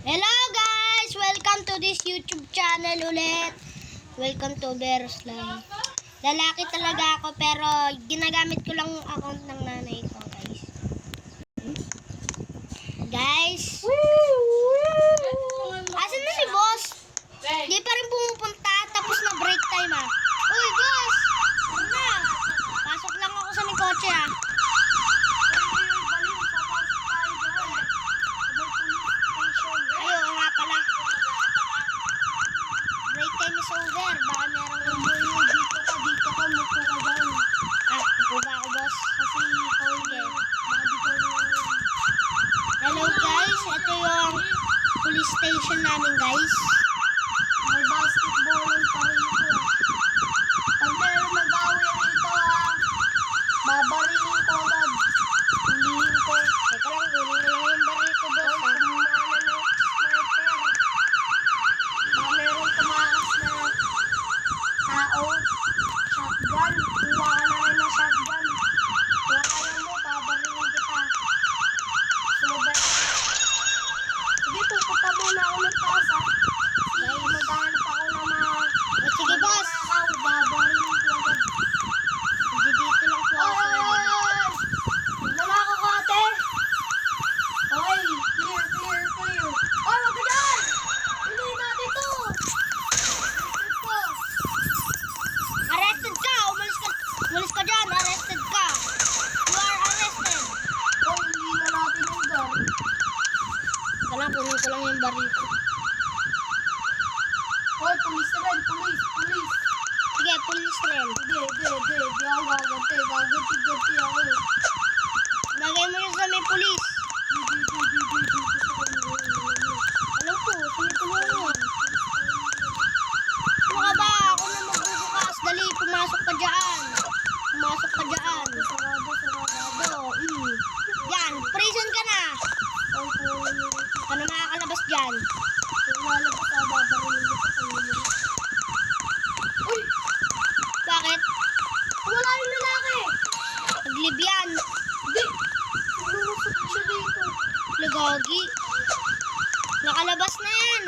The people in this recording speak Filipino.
Hello guys! Welcome to this YouTube channel ulit. Welcome to Verosline. Lalaki talaga ako pero ginagamit ko lang yung account ng nanay ko guys. Asan na si boss? Di pa rin pumupunta tapos na break time ah. Uy boss! Ano na? Pasok lang ako sa may kotse ah. Ayun nga pala. Break time is over. Baka merong dito ka, mupo ka dyan. Ah, mupo ba ako boss? Kasi sige. Hello guys, ito yung police station namin guys. May basketballan pa rito. Pag meron nag-away rito babarilin ko agad. Hulihin ko. Teka lang, kunin ko lang yung baril ko boss ha. Meron tumakas na tao, shotgun, kuha ka na rin na shotgun. Kuha ka lang mo, babarilin kita. Sumabay. Sige, pupunta muna ako ng taas ha. Sige, maghanap ako ng mga... sige boss! Babarilin ko agad. Hindi dito lang po ako. Wala ka ka ate! Oy, clear. Oy, wag ka dyan! Hindi natin to! Arrested ka! Umalis ka dyan! Arrested ka! You are arrested! Oy, hindi na natin yung gun. Kunin ko lang yung baril ko. Oy, pulis rin! Pulis! Sige, pulis rin. Hindi ako gaganti. Gaganti ako. Lagay mo yun sa may pulis. Alam ko, tulungan. Ano ka ba? Ako na magbubukas. Dali, pumasok ka dyan. Sarado. Yan, prison ka na. Ka na makakalabas dyan. Lalabas ka, babarilin kita sa inyo. Uy! Bakit? Wala yung lalaki. Naglib yan. Hindi. Lumusok siya dito. Lagagi. Nakalabas na yan.